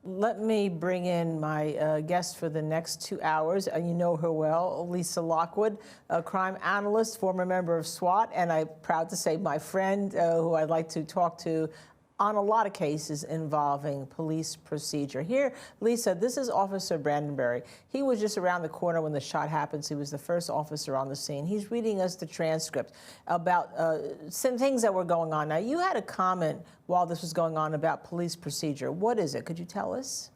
Let me bring in my guest for the next 2 hours. You know her well, Lisa Lockwood, a crime analyst, former member of SWAT, and I'm proud to say my friend who I'd like to talk to on a lot of cases involving police procedure. Here, Lisa, this is Officer Brandenberry. He was just around the corner when the shot happens. He was the first officer on the scene. He's reading us the transcript about some things that were going on. Now, you had a comment while this was going on about police procedure. What is it? Could you tell us?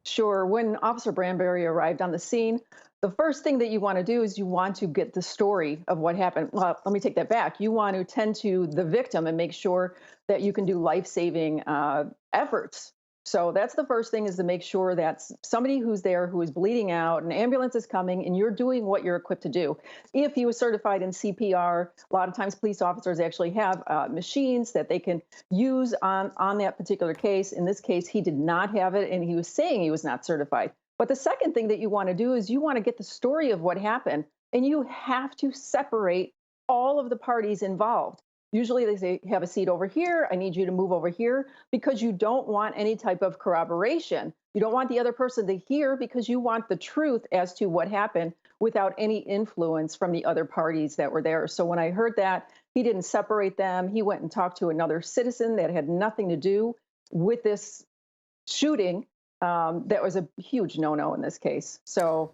Sure. When Officer Brandenberry arrived on the scene, the first thing that you want to do is you want to get the story of what happened. Well, let me take that back. You want to tend to the victim and make sure that you can do life-saving efforts. So that's the first thing, is to make sure that somebody who's there who is bleeding out, an ambulance is coming, and you're doing what you're equipped to do. If he was certified in CPR, a lot of times police officers actually have machines that they can use on that particular case. In this case, he did not have it, and he was saying he was not certified. But the second thing that you want to do is you want to get the story of what happened, and you have to separate all of the parties involved. Usually they say, have a seat over here. I need you to move over here, because you don't want any type of corroboration. You don't want the other person to hear, because you want the truth as to what happened without any influence from the other parties that were there. So when I heard that, he didn't separate them. He went and talked to another citizen that had nothing to do with this shooting. That was a huge no-no in this case. So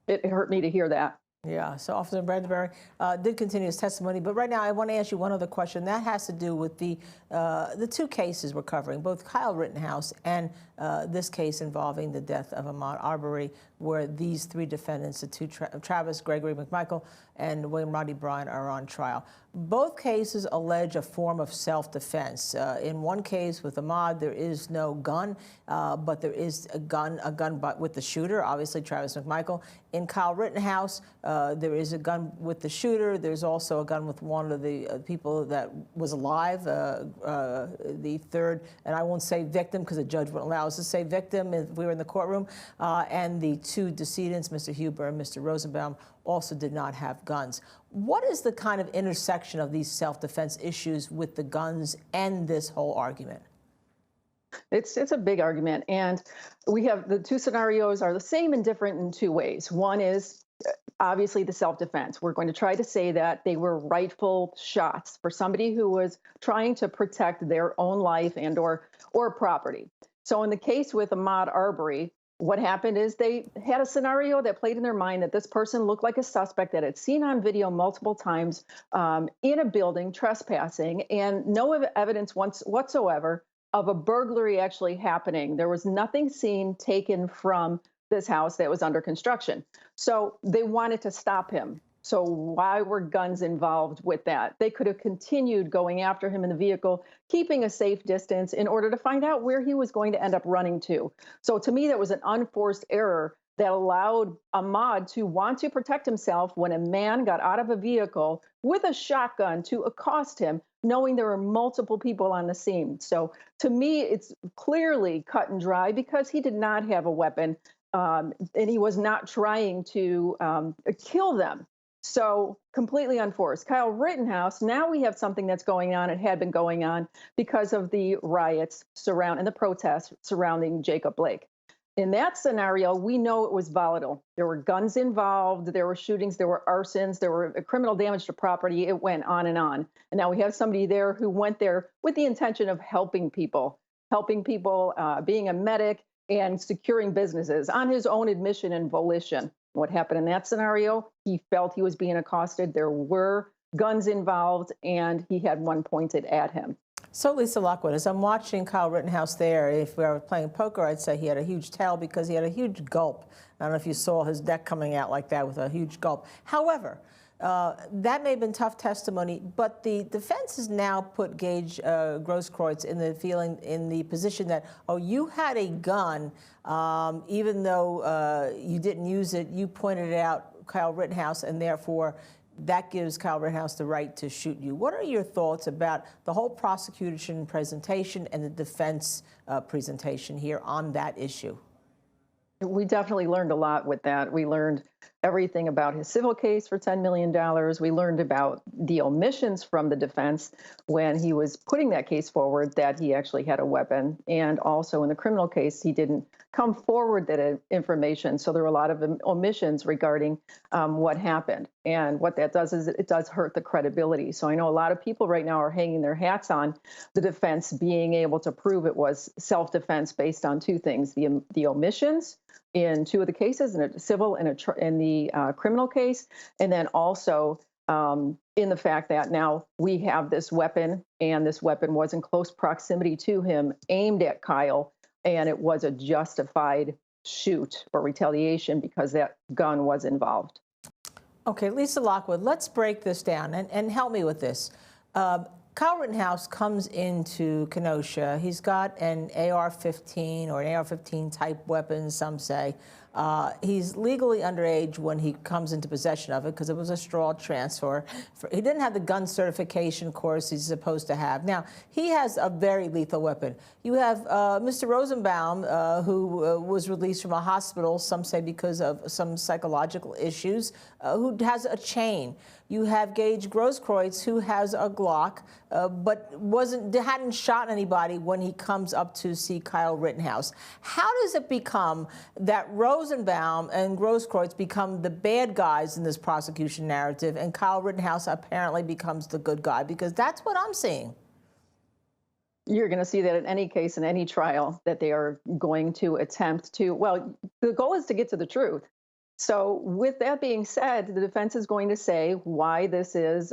it hurt me to hear that. Yeah, so Officer Bradbury did continue his testimony, but right now I want to ask you one other question. That has to do with the two cases we're covering, both Kyle Rittenhouse and this case involving the death of Ahmaud Arbery, where these three defendants, the two Travis, Gregory McMichael, and William Bryan, are on trial. Both cases allege a form of self-defense. In one case with Ahmaud, there is no gun, but there is a gun with the shooter, obviously Travis McMichael. In Kyle Rittenhouse, there is a gun with the shooter. There's also a gun with one of the people that was alive, the third, and I won't say victim because the judge wouldn't allow us to say victim if we were in the courtroom, and the two decedents, Mr. Huber and Mr. Rosenbaum, also did not have guns. What is the kind of intersection of these self-defense issues with the guns and this whole argument? It's a big argument, and we have the two scenarios are the same and different in two ways. One is obviously the self-defense. We're going to try to say that they were rightful shots for somebody who was trying to protect their own life and or property. So in the case with Ahmaud Arbery, what happened is they had a scenario that played in their mind that this person looked like a suspect that had seen on video multiple times in a building trespassing, and no evidence whatsoever of a burglary actually happening. There was nothing seen taken from this house that was under construction. So they wanted to stop him. So why were guns involved with that? They could have continued going after him in the vehicle, keeping a safe distance in order to find out where he was going to end up running to. So to me, that was an unforced error that allowed Ahmaud to want to protect himself when a man got out of a vehicle with a shotgun to accost him, knowing there were multiple people on the scene. So to me, it's clearly cut and dry because he did not have a weapon, and he was not trying to kill them. So completely unforced. Kyle Rittenhouse, now we have something that's going on. It had been going on because of the riots and the protests surrounding Jacob Blake. In that scenario, we know it was volatile. There were guns involved, there were shootings, there were arsons, there were criminal damage to property. It went on and on. And now we have somebody there who went there with the intention of helping people, being a medic and securing businesses on his own admission and volition. What happened in that scenario? He felt he was being accosted. There were guns involved, and he had one pointed at him. So, Lisa Lockwood, as I'm watching Kyle Rittenhouse there, if we were playing poker, I'd say he had a huge tail because he had a huge gulp. I don't know if you saw his neck coming out like that with a huge gulp. However, that may have been tough testimony, but the defense has now put Gage Grosskreutz in the position that, oh, you had a gun, even though you didn't use it. You pointed it out, Kyle Rittenhouse, and therefore that gives Kyle Rittenhouse the right to shoot you. What are your thoughts about the whole prosecution presentation and the defense presentation here on that issue? We definitely learned a lot with that. We learned everything about his civil case for $10 million. We learned about the omissions from the defense when he was putting that case forward, that he actually had a weapon. And also in the criminal case, he didn't come forward that information. So there were a lot of omissions regarding what happened. And what that does is it does hurt the credibility. So I know a lot of people right now are hanging their hats on the defense being able to prove it was self-defense based on two things: the omissions in two of the cases, in a civil and in the criminal case, and then also in the fact that now we have this weapon, and this weapon was in close proximity to him, aimed at Kyle, and it was a justified shoot or retaliation because that gun was involved. Okay, Lisa Lockwood, let's break this down and help me with this. Kyle Rittenhouse comes into Kenosha. He's got an AR-15 or an AR-15 type weapon, some say. He's legally underage when he comes into possession of it because it was a straw transfer. He didn't have the gun certification course he's supposed to have. Now, he has a very lethal weapon. You have Mr. Rosenbaum, who was released from a hospital, some say because of some psychological issues, who has a chain. You have Gage Grosskreutz, who has a Glock, but hadn't shot anybody when he comes up to see Kyle Rittenhouse. How does it become that Rosenbaum and Grosskreutz become the bad guys in this prosecution narrative, and Kyle Rittenhouse apparently becomes the good guy? Because that's what I'm seeing. You're going to see that in any case, in any trial, that they are going to attempt to, well, the goal is to get to the truth. So with that being said, the defense is going to say why this is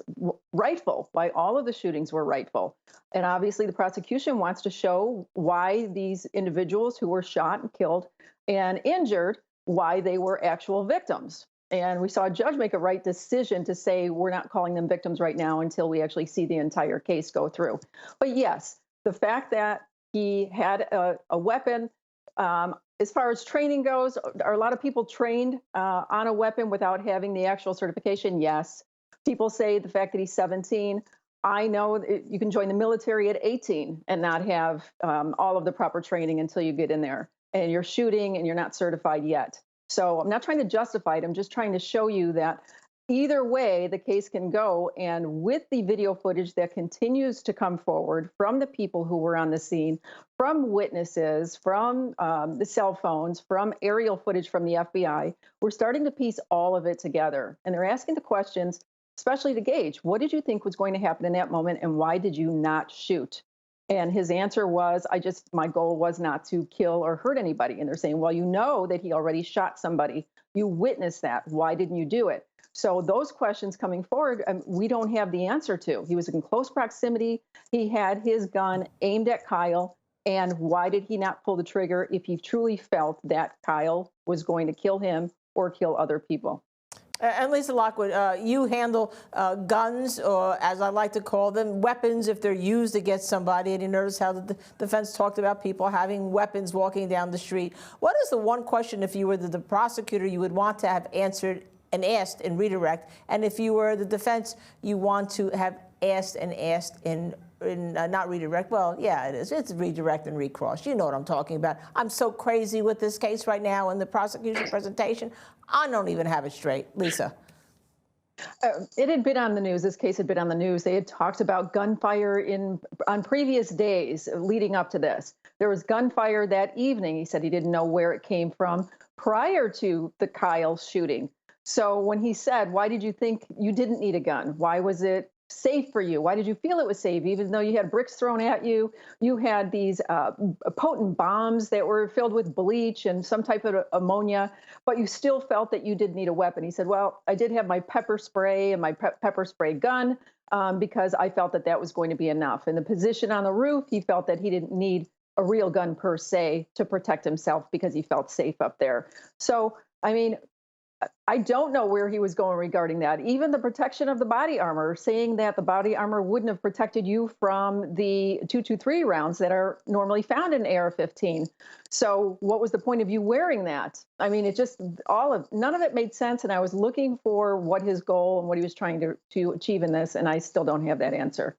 rightful, why all of the shootings were rightful. And obviously the prosecution wants to show why these individuals who were shot and killed and injured, why they were actual victims. And we saw a judge make a right decision to say we're not calling them victims right now until we actually see the entire case go through. But yes, the fact that he had a weapon, as far as training goes, are a lot of people trained on a weapon without having the actual certification? Yes. People say the fact that he's 17. I know you can join the military at 18 and not have all of the proper training until you get in there. And you're shooting and you're not certified yet. So I'm not trying to justify it. I'm just trying to show you that either way the case can go. And with the video footage that continues to come forward from the people who were on the scene, from witnesses, from the cell phones, from aerial footage from the FBI, we're starting to piece all of it together. And they're asking the questions, especially to Gage, what did you think was going to happen in that moment, and why did you not shoot? And his answer was, my goal was not to kill or hurt anybody. And they're saying, well, you know that he already shot somebody. You witnessed that. Why didn't you do it? So those questions coming forward, we don't have the answer to. He was in close proximity. He had his gun aimed at Kyle. And why did he not pull the trigger if he truly felt that Kyle was going to kill him or kill other people? And Lisa Lockwood, you handle guns, or as I like to call them, weapons if they're used against somebody. And you notice how the defense talked about people having weapons walking down the street. What is the one question, if you were the prosecutor, you would want to have answered and asked in redirect? And if you were the defense, you want to have asked and asked in not redirect? Well, yeah, it is. It's redirect and recross. You know what I'm talking about. I'm so crazy with this case right now in the prosecution presentation. I don't even have it straight. Lisa. It had been on the news. This case had been on the news. They had talked about gunfire on previous days leading up to this. There was gunfire that evening. He said he didn't know where it came from prior to the Kyle shooting. So when he said, why did you think you didn't need a gun? Why was it safe for you? Why did you feel it was safe? Even though you had bricks thrown at you, you had these potent bombs that were filled with bleach and some type of ammonia, but you still felt that you did need a weapon. He said, well, I did have my pepper spray and my pepper spray gun because I felt that that was going to be enough. And the position on the roof, he felt that he didn't need a real gun per se to protect himself because he felt safe up there. So, I mean, I don't know where he was going regarding that. Even the protection of the body armor, saying that the body armor wouldn't have protected you from the .223 rounds that are normally found in AR-15. So what was the point of you wearing that? I mean, it just none of it made sense. And I was looking for what his goal and what he was trying to achieve in this, and I still don't have that answer.